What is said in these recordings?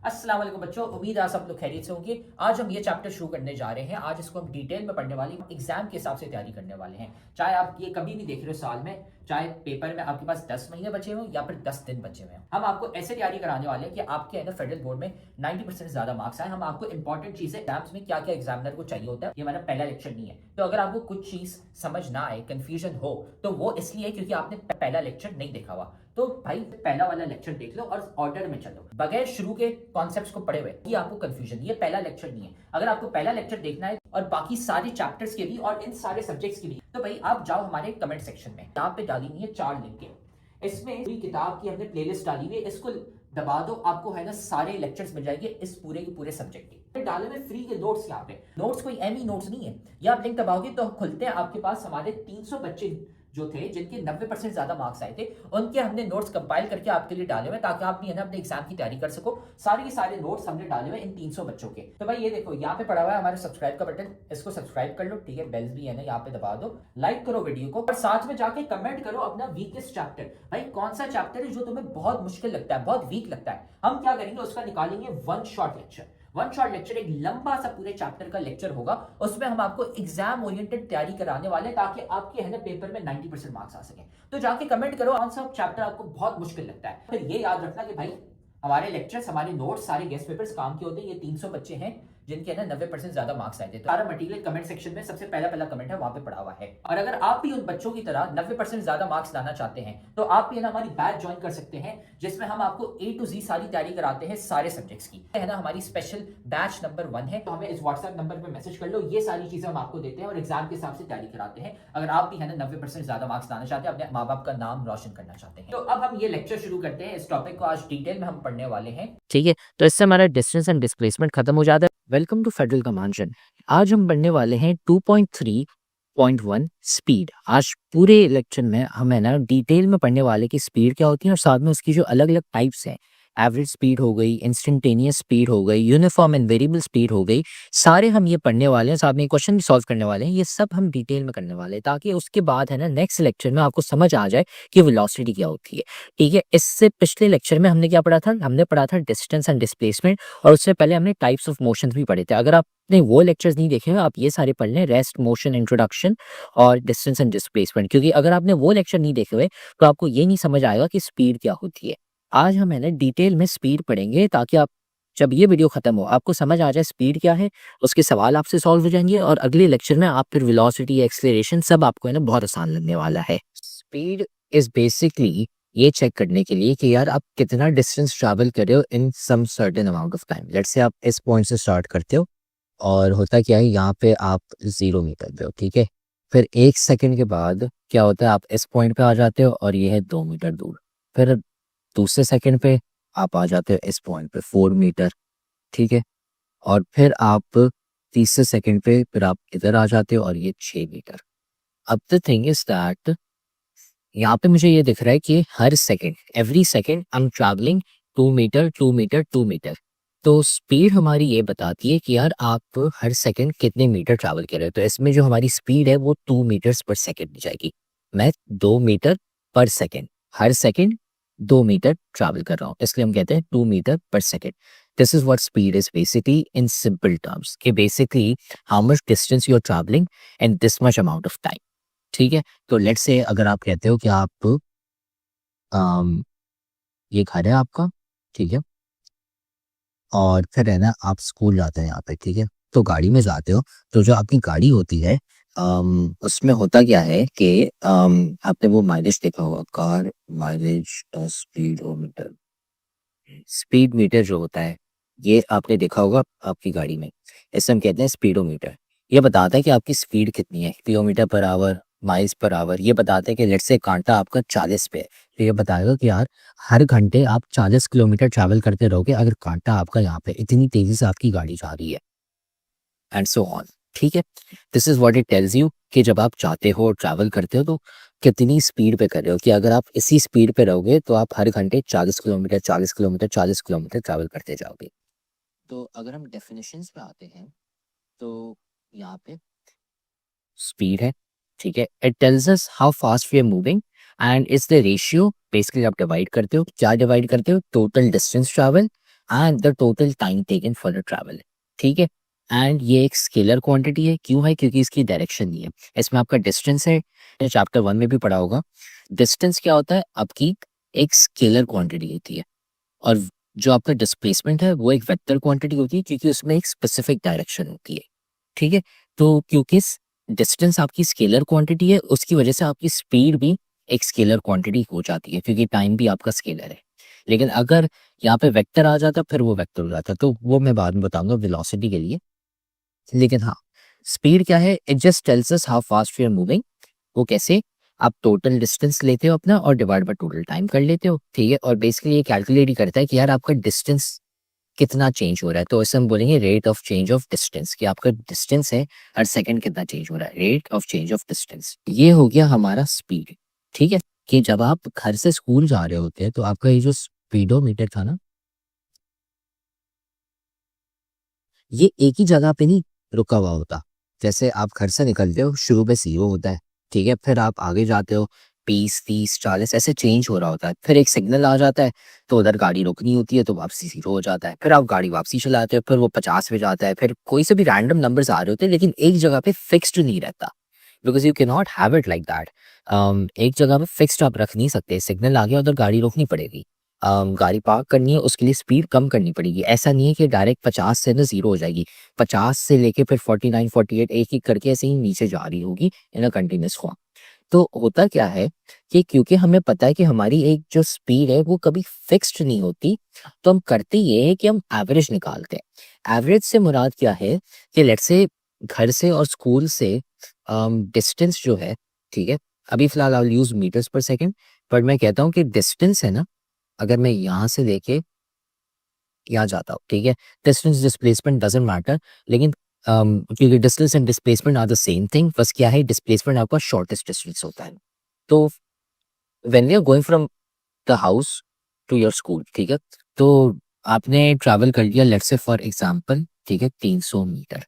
अस्सलाम वालेकुम बच्चों, उम्मीद है आप सब लोग खैरियत से होंगे। आज हम ये चैप्टर शुरू करने जा रहे हैं। आज इसको हम डिटेल में पढ़ने वाले हैं, एग्जाम के हिसाब से तैयारी करने वाले हैं। चाहे आप ये कभी भी देख रहे हो साल में, चाहे पेपर में आपके पास 10 महीने बचे हों या फिर 10 दिन बचे हुए हैं, हम आपको ऐसे तैयारी कराने वाले हैं कि आपके है ना फेडरल बोर्ड में 90% से ज्यादा मार्क्स आए। हम आपको इंपॉर्टेंट चीजें एग्जाम्स में क्या क्या एग्जामिनर को चाहिए होता है, ये हमारा पहला लेक्चर नहीं है। तो अगर आपको कुछ चीज समझ ना आए, कंफ्यूजन हो, तो वो इसलिए क्योंकि आपने पहला लेक्चर नहीं देखा हुआ। तो भाई पहला वाला लेक्चर देख लो और ऑर्डर में चलो, बगैर शुरू के कॉन्सेप्ट्स को पढ़े हुए ये आपको कंफ्यूजन, ये पहला लेक्चर नहीं है। अगर आपको पहला लेक्चर देखना है और बाकी सारे चैप्टर्स के भी और इन सारे सब्जेक्ट्स के भी, तो भाई आप जाओ हमारे कमेंट सेक्शन में, यहाँ पे डाली हुई है 4 लिंक। इसमें पूरी किताब की हमने प्लेलिस्ट डाली हुई है, इसको दबा दो, आपको है ना सारे लेक्चर्स मिल जाएंगे इस पूरे के पूरे सब्जेक्ट के। डाले हुए फ्री के नोट्स, यहाँ पे नोट्स कोई एमी नोट्स नहीं है। ये आप लिंक दबाओगे तो खुलते हैं, आपके पास हमारे 300 बच्चे जो थे जिनके 90% ज्यादा मार्क्स आए थे, उनके हमने नोट्स कंपाइल करके आपके लिए डाले हुए ताकि आप भी है ना अपने एग्जाम की तैयारी कर सको। सारे के सारे नोट्स हमने डाले हुए इन 300 बच्चों के। तो भाई ये देखो यहाँ पे पड़ा हुआ है हमारे सब्सक्राइब का बटन, इसको सब्सक्राइब कर लो, ठीक है। बेल्स भी है ना यहाँ पे दबा दो, लाइक करो वीडियो को और साथ में जाके कमेंट करो अपना वीकेस्ट चैप्टर। भाई कौन सा चैप्टर है जो तुम्हें बहुत मुश्किल लगता है, बहुत वीक लगता है, हम क्या करेंगे उसका निकालेंगे one shot lecture. One shot lecture एक लंबा सा पूरे चैप्टर का लेक्चर होगा, उसमें हम आपको एग्जाम ओरिएंटेड तैयारी कराने वाले हैं ताकि आपके है ना पेपर में 90% मार्क्स आ सके। तो जाके कमेंट करो कौन सा चैप्टर आपको बहुत मुश्किल लगता है। फिर ये याद रखना कि भाई हमारे लेक्चर्स, हमारे नोट्स, सारे गेस्ट पेपर्स काम के होते हैं। ये 300 बच्चे हैं जिनके ना 90% ज्यादा मार्क्स आए थे। तो सारा मटेरियल कमेंट सेक्शन में सबसे पहला कमेंट है, वहां पे पड़ा हुआ है। और अगर आप भी उन बच्चों की तरह 90% ज्यादा मार्क्स लाना चाहते हैं तो आप भी ना हमारी बैच ज्वाइन कर सकते हैं, जिसमें हम आपको A to Z सारी तैयारी कराते हैं सारे सब्जेक्ट्स की, है ना। हमारी स्पेशल बैच नंबर 1 है, तो हमें इस व्हाट्सएप नंबर पर मैसेज कर लो। ये सारी चीजें हम आपको देते हैं और एग्जाम के हिसाब से तैयारी कराते हैं। अगर आप भी है ना 90% ज्यादा मार्क्स लाना चाहते हैं, अपने माँ बाप का नाम रोशन करना चाहते हैं। तो अब हम ये लेक्चर शुरू करते हैं। इस टॉपिक को आज डिटेल में हम पढ़ने वाले हैं, ठीक है। तो इससे हमारा डिस्टेंस एंड डिस्प्लेसमेंट खत्म हो जाता है। Welcome to federal commission. आज हम पढ़ने वाले हैं 2.3.1 स्पीड। आज पूरे लेक्चर में हम है ना डिटेल में पढ़ने वाले कि स्पीड क्या होती है और साथ में उसकी जो अलग अलग टाइप्स हैं, एवरेज स्पीड हो गई, इंस्टेंटेनियस स्पीड हो गई, यूनिफॉर्म एंड वेरिएबल स्पीड हो गई, सारे हम ये पढ़ने वाले हैं। साथ में क्वेश्चन भी सॉल्व करने वाले हैं। ये सब हम डिटेल में करने वाले हैं ताकि उसके बाद है ना नेक्स्ट लेक्चर में आपको समझ आ जाए कि वेलोसिटी क्या होती है। ठीक है। इससे पिछले लेक्चर में हमने क्या पढ़ा था? हमने पढ़ा था डिस्टेंस एंड डिस्प्लेसमेंट, और उससे पहले हमने टाइप्स ऑफ मोशंस भी पढ़े थे। अगर आपने वो लेक्चर्स नहीं देखे हैं, आप ये सारे पढ़ लें, रेस्ट, मोशन, इंट्रोडक्शन और डिस्टेंस एंड डिस्प्लेसमेंट, क्योंकि अगर आपने वो लेक्चर नहीं देखे हुए तो आपको ये नहीं समझ आएगा कि स्पीड क्या होती है। आज हम है ना डिटेल में स्पीड पढ़ेंगे ताकि आप जब ये वीडियो खत्म हो आपको समझ आ जाए स्पीड क्या है, उसके सवाल आपसे सॉल्व हो जाएंगे और अगले लेक्चर में आप फिर वेलोसिटी, एक्सेलरेशन सब आपको है ना बहुत आसान लगने वाला है। स्पीड इज बेसिकली ये चेक करने के लिए कि यार आप कितना डिस्टेंस ट्रैवल कर रहे हो in some certain amount of time. Let's say आप इस पॉइंट से स्टार्ट करते हो और होता क्या है, यहाँ पे आप 0 मीटर पे हो, ठीक है। फिर 1 सेकंड के बाद क्या होता है, आप इस पॉइंट पे आ जाते हो और ये है 2 मीटर दूर। फिर दूसरे सेकंड पे आप आ जाते हो इस पॉइंट पे 4 मीटर, ठीक है। और फिर आप तीसरे सेकंड पे फिर आप इधर आ जाते हो और ये 6 मीटर। अब द थिंग इज दैट यहाँ पे मुझे ये दिख रहा है कि हर second, every second I am travelling 2 metre 2 metre 2 metre. तो स्पीड हमारी ये बताती है कि यार आप हर सेकंड कितने मीटर ट्रैवल कर रहे हो। तो इसमें जो हमारी स्पीड है वो 2 मीटर्स पर सेकंड जाएगी। मैं 2 मीटर पर सेकंड, हर सेकंड 2 मीटर ट्रैवल कर रहा हूँ, इसलिए हम कहते हैं 2 metre per second. This is what speed is basically in simple terms, कि basically how much distance you are travelling in this much amount of time, ठीक है। तो लेट्स से अगर आप कहते हो कि आप ये घर है आपका, ठीक है, और फिर है ना आप स्कूल जाते हैं यहाँ पे, ठीक है, तो गाड़ी में जाते हो। तो जो आपकी गाड़ी होती है उसमें होता क्या है कि आपने वो माइलेज देखा होगा, car mileage speedometer, speed metre जो होता है ये आपने देखा होगा आपकी गाड़ी में, इसे हम कहते हैं स्पीडोमीटर। ये बताता है कि आपकी स्पीड कितनी है, kilometre per our, miles per our. ये बताते हैं कि लेट्स से कांटा आपका 40 पे है, तो ये बताएगा कि यार हर घंटे आप 40 किलोमीटर ट्रैवल करते रहोगे अगर कांटा आपका यहाँ पे इतनी तेजी से आपकी गाड़ी जा रही है, एंड सो ऑन, ठीक है। This is what it tells you कि जब आप जाते हो और ट्रैवल करते हो तो कितनी स्पीड पे कर रहे हो, कि अगर आप इसी स्पीड पे रहोगे तो आप हर घंटे 40 किलोमीटर 40 किलोमीटर 40 किलोमीटर ट्रैवल करते जाओगे। तो अगर हम डेफिनेशंस पे आते हैं तो यहाँ पे स्पीड है, ठीक है। It tells us how fast we are moving and it's the ratio. Basically आप डिवाइड करते हो, क्या डिवाइड करते हो, total distance travel and the total time taken for the travel. ठीक है, एंड ये एक स्केलर क्वांटिटी है। क्यों है? क्योंकि इसकी डायरेक्शन नहीं है। इसमें आपका डिस्टेंस है, चैप्टर 1 में भी पढ़ा होगा। डिस्टेंस क्या होता है? आपकी एक स्केलर क्वांटिटी होती है, और जो आपका डिस्प्लेसमेंट है वो एक वेक्टर क्वांटिटी होती है, क्योंकि उसमें एक स्पेसिफिक डायरेक्शन होती है। ठीक है, तो क्योंकि डिस्टेंस आपकी स्केलर क्वांटिटी है, उसकी वजह से आपकी स्पीड भी एक स्केलर क्वांटिटी हो जाती है, क्योंकि टाइम भी आपका स्केलर है। लेकिन अगर यहाँ पे वेक्टर आ जाता फिर वो वेक्टर हो जाता, तो वो मैं बाद में बताऊंगा वेलोसिटी के लिए। लेकिन हाँ, स्पीड क्या है? It just tells us how fast we are moving. वो कैसे? आप टोटल डिस्टेंस लेते हो अपना और डिवाइड बाय टोटल टाइम कर लेते हो। ठीक है, और बेसिकली ये कैलकुलेट ही करता है कि यार आपका डिस्टेंस कितना चेंज हो रहा है। तो इसे हम बोलेंगे rate of change of distance, कि आपका डिस्टेंस है हर सेकंड कितना चेंज हो रहा है, rate of change of distance. ये हो गया हमारा स्पीड। ठीक है, कि जब आप घर से स्कूल जा रहे होते हैं तो आपका ये जो स्पीडोमीटर था ना, ये एक ही जगह पे नहीं रुका हुआ होता। जैसे आप घर से निकलते हो, शुरू में 0 होता है। ठीक है, फिर आप आगे जाते हो, 20, 30, 40 ऐसे चेंज हो रहा होता है। फिर एक सिग्नल आ जाता है, तो उधर गाड़ी रोकनी होती है, तो वापसी 0 हो जाता है। फिर आप गाड़ी वापसी चलाते हो, फिर वो 50 पे जाता है। फिर कोई से भी रैंडम नंबर्स आ रहे होते हैं, लेकिन एक जगह पे फिक्स्ड नहीं रहता, because you can not have it like that. एक जगह पे फिक्स्ड आप रख नहीं सकते। सिग्नल आ गया, उधर गाड़ी रोकनी पड़ेगी। गाड़ी पार्क करनी है, उसके लिए स्पीड कम करनी पड़ेगी। ऐसा नहीं है कि डायरेक्ट 50 से ना 0 हो जाएगी। 50 से लेके फिर 49, 48 एक एक करके ऐसे ही नीचे जा रही होगी इन अ कंटिन्यूअस फॉर्म। तो होता क्या है कि क्योंकि हमें पता है कि हमारी एक जो स्पीड है वो कभी फिक्स्ड नहीं होती, तो हम करते ये है कि हम एवरेज निकालते हैं। एवरेज से मुराद क्या है कि लेट्स से घर से और स्कूल से डिस्टेंस जो है, ठीक है, अभी फिलहाल आई विल यूज मीटर्स पर सेकंड, पर मैं कहता हूँ कि डिस्टेंस है ना, अगर मैं यहाँ से लेके यहाँ जाता हूँ, ठीक है, डिस्टेंस डिस्प्लेसमेंट डजंट मैटर, लेकिन क्योंकि distance and displacement are the same thing, बस क्या है, डिस्प्लेसमेंट आपका शॉर्टेस्ट डिस्टेंस होता है। तो when we are going from the house to your school, ठीक है, तो आपने ट्रैवल कर लिया लेट्स से फॉर एग्जांपल, ठीक है, 300 metre,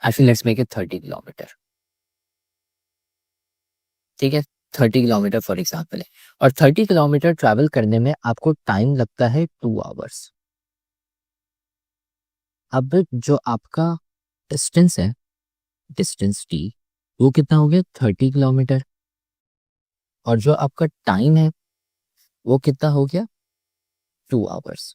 actually let's make it 30 kilometre. ठीक है, 30 किलोमीटर फॉर एग्जाम्पल है, और 30 किलोमीटर ट्रैवल करने में आपको टाइम लगता है 2 आवर्स। अब जो आपका डिस्टेंस है, डिस्टेंस टी, वो कितना हो गया? 30 किलोमीटर। और जो आपका टाइम है वो कितना हो गया? 2 आवर्स।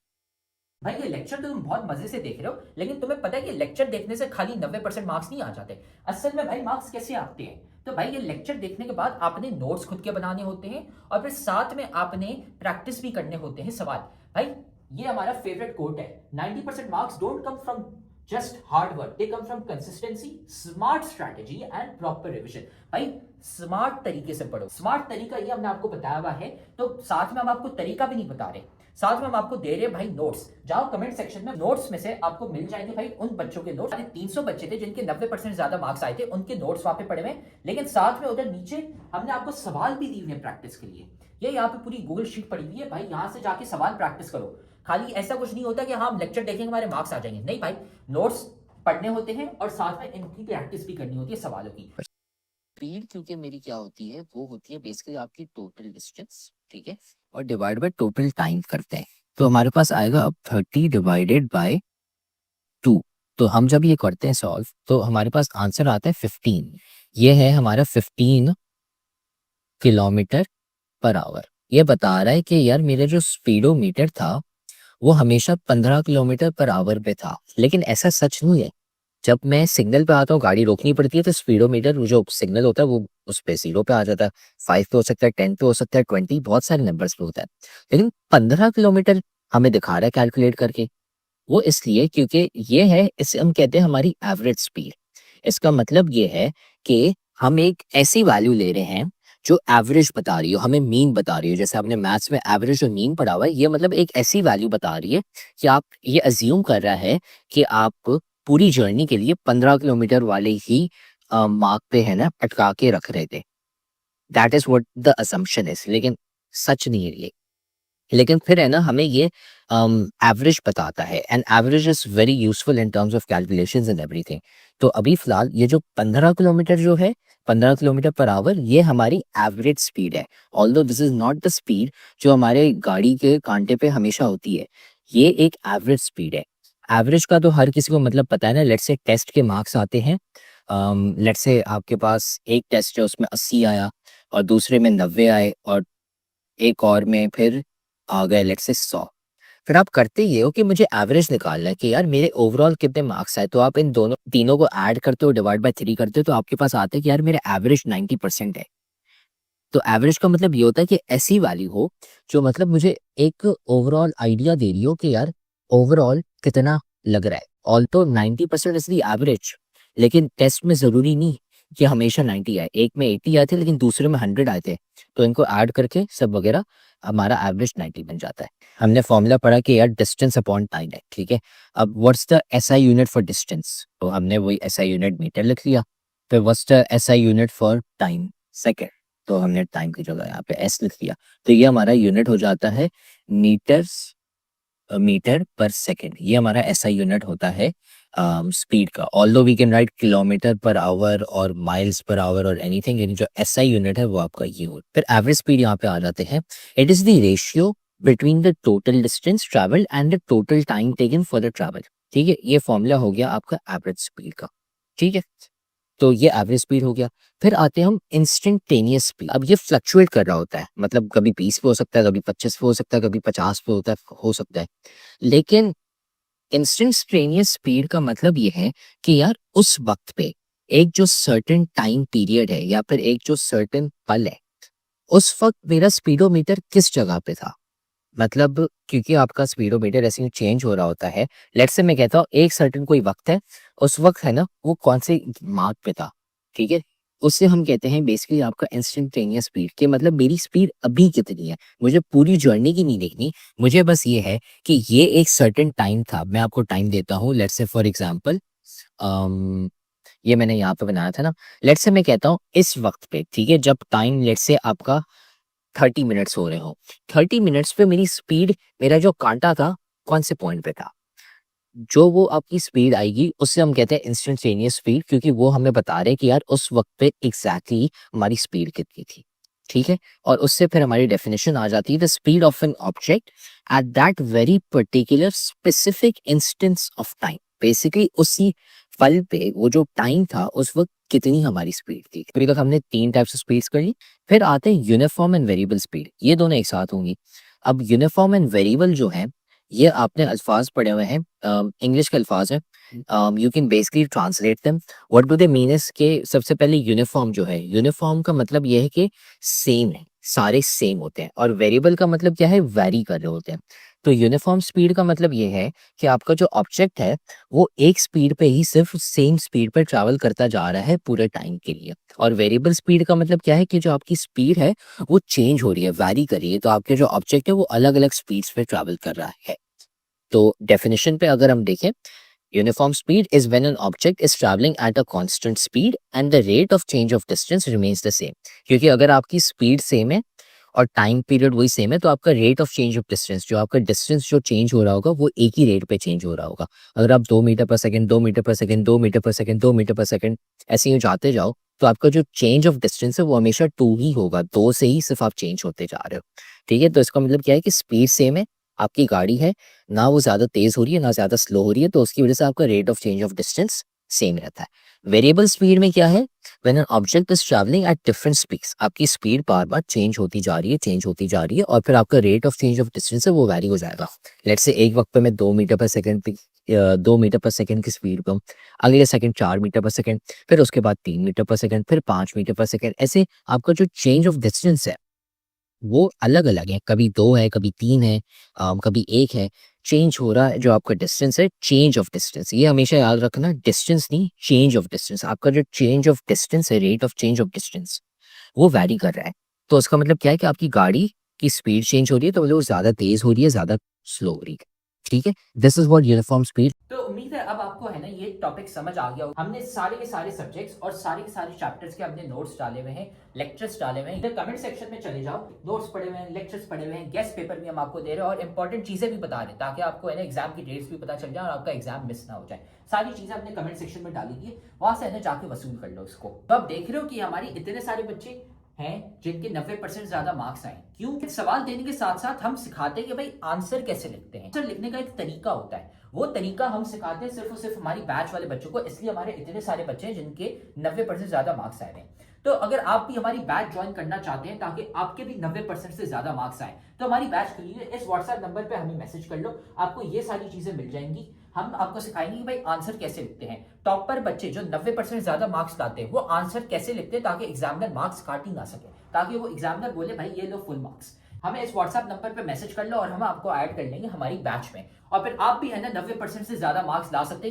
भाई ये लेक्चर तो तुम बहुत मजे से देख रहे हो, लेकिन तुम्हें पता है कि लेक्चर देखने से खाली 90% मार्क्स नहीं आ जाते। असल में भाई मार्क्स कैसे आते हैं? तो भाई ये लेक्चर देखने के बाद आपने नोट्स खुद के बनाने होते हैं, और फिर साथ में आपने प्रैक्टिस भी करने होते हैं सवाल। भाई ये हमारा फेवरेट कोट है, 90% marks don't come from just hard work, they come from consistency, smart strategy and proper revision. भाई स्मार्ट तरीके से पढ़ो। स्मार्ट तरीका ये हमने आपको बताया हुआ है, तो साथ में हम आपको तरीका भी नहीं बता रहे, साथ में हम आपको दे रहे हैं भाई नोट्स। जाओ कमेंट सेक्शन में, नोट्स में से आपको मिल जाएंगे भाई उन बच्चों के नोट्स। 300 बच्चे थे जिनके 90% ज्यादा मार्क्स आए थे, उनके नोट्स वहां पे पड़े हुए, लेकिन साथ में उधर नीचे हमने आपको सवाल भी दिए हुए प्रैक्टिस के लिए। ये यहाँ पे पूरी गूगल शीट पड़ी हुई है भाई, यहाँ से जाके सवाल प्रैक्टिस करो। खाली ऐसा कुछ नहीं होता कि हाँ हम लेक्चर देखेंगे हमारे मार्क्स आ जाएंगे, नहीं भाई, नोट्स पढ़ने होते हैं और साथ में इनकी प्रैक्टिस भी करनी होती है सवालों की। स्पीड क्योंकि मेरी क्या होती है, वो होती है बेसिकली आपकी टोटल डिस्टेंस, ठीक है, और डिवाइड बाय टोटल टाइम करते हैं, तो हमारे पास आएगा अब 30 डिवाइडेड बाय 2। तो हम जब ये करते हैं सॉल्व, तो हमारे पास आंसर आता है 15। ये है हमारा 15 किलोमीटर पर आवर। ये बता रहा है कि यार मेरा जो स्पीडोमीटर था वो हमेशा 15 किलोमीटर पर आवर पे था, लेकिन ऐसा सच नहीं है। जब मैं सिग्नल पे आता हूँ, गाड़ी रोकनी पड़ती है, तो स्पीडोमीटर जो सिग्नल होता है वो उस पे 0 पे आ जाता है, 5 पे हो सकता है, 10 पे हो सकता है, 20, बहुत सारे नंबर्स पे होता है, लेकिन 15 किलोमीटर हमें दिखा रहा है कैलकुलेट करके। वो इसलिए क्योंकि ये है, इसे हम कहते हैं हमारी एवरेज स्पीड। इसका मतलब ये है कि हम एक ऐसी वैल्यू ले रहे हैं जो एवरेज बता रही हो, हमें मीन बता रही हो। जैसे आपने मैथ्स में एवरेज और मीन पढ़ा हुआ है, ये मतलब एक ऐसी वैल्यू बता रही है कि आप ये अज्यूम कर रहा है कि आप पूरी जर्नी के लिए 15 किलोमीटर वाले ही मार्क पे है ना अटका के रख रहे थे। That is what the assumption is, लेकिन सच नहीं है ये। लेकिन फिर है ना, हमें ये एवरेज बताता है, and average is very useful in terms of calculations and everything. तो अभी फिलहाल ये जो 15 किलोमीटर जो है, 15 किलोमीटर पर आवर, ये हमारी एवरेज स्पीड है। Although this is not the speed जो हमारे गाड़ी के कांटे पे हमेशा होती है। ये एक एवरेज स्पीड है। एवरेज का तो हर किसी को मतलब पता है ना। लेट्स से टेस्ट के मार्क्स आते हैं, लेट्स से आपके पास एक टेस्ट है उसमें 80 आया और दूसरे में 90 आए और एक और में फिर आ गए लेट्स से 100। फिर आप करते ये हो कि मुझे एवरेज निकालना है कि यार मेरे ओवरऑल कितने मार्क्स आए। तो आप इन दोनों तीनों को ऐड करते हो, डिवाइड बाय 3 करते हो, तो आपके पास आता है कि यार मेरा एवरेज 90% है। तो एवरेज का मतलब ये होता है कि ऐसी वैल्यू हो जो मतलब मुझे एक ओवरऑल आइडिया दे रही हो कि यार ओवरऑल कितना लग रहा है। ऑल तो 90% इज द एवरेज, लेकिन टेस्ट में जरूरी नहीं कि हमेशा 90 आए। एक में 80 आए थे लेकिन दूसरे में 100 आए थे, तो इनको ऐड करके सब वगैरह हमारा एवरेज 90 बन जाता है। हमने फॉर्मूला पढ़ा कि यार डिस्टेंस अपॉन टाइम है, ठीक है। अब what's the SI unit for distance, तो हमने वही एसआई यूनिट मीटर लिख लिया। फिर what's the SI unit for time, second, तो हमने टाइम की जगह यहाँ पे एस लिख दिया। तो ये हमारा यूनिट हो जाता है मीटर्स, मीटर पर सेकेंड। ये हमारा एसआई यूनिट होता है स्पीड का। Although we can write kilometre per hour और माइल्स पर आवर और एनीथिंग, यानी जो एसआई यूनिट है वो आपका ये हो। फिर एवरेज स्पीड यहाँ पे आ जाते हैं। It is the ratio between the total distance travelled and the total time taken for the travel, ठीक है। ये फॉर्मूला हो गया आपका एवरेज स्पीड का, ठीक है। तो ये एवरेज स्पीड हो गया। फिर आते हैं हम इंस्टेंटेनियस स्पीड। अब ये फ्लक्चुएट कर रहा होता है, मतलब कभी 20 पे हो सकता है, कभी 25 पे हो सकता है, कभी 50 पे हो सकता है। लेकिन इंस्टेंटेनियस स्पीड का मतलब ये है कि यार उस वक्त पे एक जो सर्टेन टाइम पीरियड है या फिर एक जो सर्टेन पल है, उस वक्त मेरा स्पीडोमीटर किस जगह पे था। मतलब क्योंकि आपका स्पीडोमीटर ऐसे ही चेंज हो रहा होता है। लेट्स से मैं कहता हूँ एक सर्टेन कोई वक्त है, उस वक्त है ना वो कौन से मार्क पे था, ठीक है। उससे हम कहते हैं बेसिकली आपका इंस्टेंटेनियस स्पीड, कि मतलब मेरी स्पीड अभी कितनी है, मुझे पूरी जर्नी की नहीं देखनी। मुझे बस ये है कि ये एक सर्टेन टाइम था। मैं आपको टाइम देता हूँ, लेट्स से फॉर एग्जांपल ये मैंने यहाँ पे बनाया था ना। लेट्स से मैं कहता हूँ इस वक्त पे, ठीक है, जब टाइम लेट्स से आपका 30 मिनट्स हो रहे हो, 30 मिनट्स पे मेरी स्पीड, मेरा जो कांटा था कौन से पॉइंट पे था, जो वो आपकी स्पीड आएगी उससे हम कहते हैं इंस्टेंटेनियस स्पीड, क्योंकि वो हमें बता रहे हैं कि यार उस वक्त पे एग्जैक्टली हमारी स्पीड कितनी थी, ठीक है। और उससे फिर हमारी डेफिनेशन आ जाती है the speed of an object at that very particular specific instance of time. Basically उसी पल पे वो जो टाइम था उस वक्त कितनी हमारी स्पीड थी। अभी तक हमने 3 टाइप्स ऑफ स्पीड्स कर ली। फिर आते हैं यूनिफॉर्म एंड वेरिएबल स्पीड, ये दोनों एक साथ होंगी। अब यूनिफॉर्म एंड वेरिएबल जो है, ये आपने अल्फाज पढ़े हुए हैं, इंग्लिश के अल्फाज हैं। You can basically translate them. What do they mean is के सबसे पहले यूनिफॉर्म जो है, यूनिफॉर्म का मतलब ये है कि सेम है, सारे सेम होते हैं। और वेरिएबल का मतलब क्या है, वैरी कर रहे होते हैं। तो यूनिफॉर्म स्पीड का मतलब ये है कि आपका जो ऑब्जेक्ट है वो एक स्पीड पे ही सिर्फ सेम स्पीड पर ट्रैवल करता जा रहा है पूरे टाइम के लिए। और वेरिएबल स्पीड का मतलब क्या है कि जो आपकी स्पीड है वो चेंज हो रही है, वैरी कर रही है। तो आपके जो ऑब्जेक्ट है वो अलग अलग स्पीड्स पे ट्रैवल कर रहा है। तो डेफिनेशन पे अगर हम देखें, uniform speed is when an object is travelling at a constant speed and the rate of change of distance remains the same. क्योंकि अगर आपकी स्पीड सेम है और टाइम पीरियड वही सेम है, तो आपका rate of change of distance, जो आपका डिस्टेंस जो चेंज हो रहा होगा वो एक ही रेट पे चेंज हो रहा होगा। अगर आप 2 metre per second, 2 metre per second, 2 metre per second, 2 metre per second ऐसे ही जाते जाओ, तो आपका जो चेंज ऑफ डिस्टेंस है वो हमेशा 2 ही होगा। 2 से ही सिर्फ आप चेंज होते जा रहे हो, ठीक है। तो इसका मतलब क्या है कि स्पीड सेम है, आपकी गाड़ी है ना, वो ज़्यादा तेज़ हो रही है ना ज़्यादा स्लो हो रही है, तो उसकी वजह से आपका rate of change of distance same रहता है। वेरिएबल स्पीड में क्या है, when an object is travelling at different speeds, आपकी स्पीड बार बार चेंज होती जा रही है, चेंज होती जा रही है, और फिर आपका rate of change of distance है वो वैरी हो जाएगा। लेट्स से एक वक्त पे मैं 2 मीटर पर सेकंड पे 2 मीटर पर सेकंड की स्पीड पे हूँ, अगले सेकंड 4 मीटर पर सेकंड, फिर उसके बाद 3 मीटर पर सेकंड, फिर 5 मीटर पर सेकंड। ऐसे आपका जो चेंज ऑफ डिस्टेंस है वो अलग अलग है, कभी 2 है, कभी 3 है, कभी 1 है। चेंज हो रहा है जो आपका डिस्टेंस है, चेंज ऑफ डिस्टेंस, ये हमेशा याद रखना, डिस्टेंस नहीं, चेंज ऑफ डिस्टेंस। आपका जो चेंज ऑफ डिस्टेंस है, rate of change of distance, वो वैरी कर रहा है। तो उसका मतलब क्या है कि आपकी गाड़ी की स्पीड चेंज हो रही है, तो मतलब वो ज़्यादा तेज़ हो रही है, ज़्यादा स्लो हो रही है, ठीक है। This is what uniform speed. तो उम्मीद है अब आपको है ना ये टॉपिक समझ आ गया होगा। हमने सारे के सारे सब्जेक्ट्स और सारे के सारे चैप्टर्स के हमने नोट्स डाले हुए हैं, लेक्चर्स डाले हुए हैं। इधर कमेंट सेक्शन में चले जाओ, नोट्स पढ़े हुए हैं, लेक्चर्स पढ़े हुए हैं, गेस्ट पेपर भी हम आपको दे रहे हैं और इंपॉर्टेंट चीजें भी बता रहे हैं, ताकि आपको है ना एग्जाम की डेट्स भी पता चल जाए और आपका एग्जाम मिस ना हो जाए। सारी चीजें हमने कमेंट सेक्शन में डाली थी, वहां से है ना जाके वसूल कर लो इसको। तो आप देख रहे हो कि हमारी इतने सारे बच्चे हैं जिनके 90% ज्यादा मार्क्स आए। क्यों? सवाल देने के साथ साथ हम सिखाते हैं कि भाई आंसर कैसे लिखते हैं। आंसर लिखने का एक तरीका होता है, वो तरीका हम सिखाते हैं सिर्फ और सिर्फ हमारी बैच वाले बच्चों को, इसलिए हमारे इतने सारे बच्चे हैं जिनके 90% ज्यादा मार्क्स आए हैं। तो अगर आप भी हमारी बैच ज्वाइन करना चाहते हैं ताकि आपके भी 90% से ज्यादा मार्क्स आए, तो हमारी बैच के लिए इस व्हाट्सएप नंबर पे हमें मैसेज कर लो, आपको ये सारी चीजें मिल जाएंगी। हम आपको सिखाएंगे कि भाई आंसर कैसे लिखते हैं। टॉपर बच्चे जो 90% ज्यादा मार्क्स लाते हैं वो आंसर कैसे लिखते हैं ताकि एग्जामिनर मार्क्स काट ही ना सके, ताकि वो एग्जामिनर बोले भाई ये लो फुल मार्क्स। हमें इस व्हाट्सएप नंबर पे मैसेज कर लो और हम आपको ऐड कर लेंगे हमारी बैच में, और फिर आप भी है ना 90% से ज्यादा मार्क्स ला सकते हैं।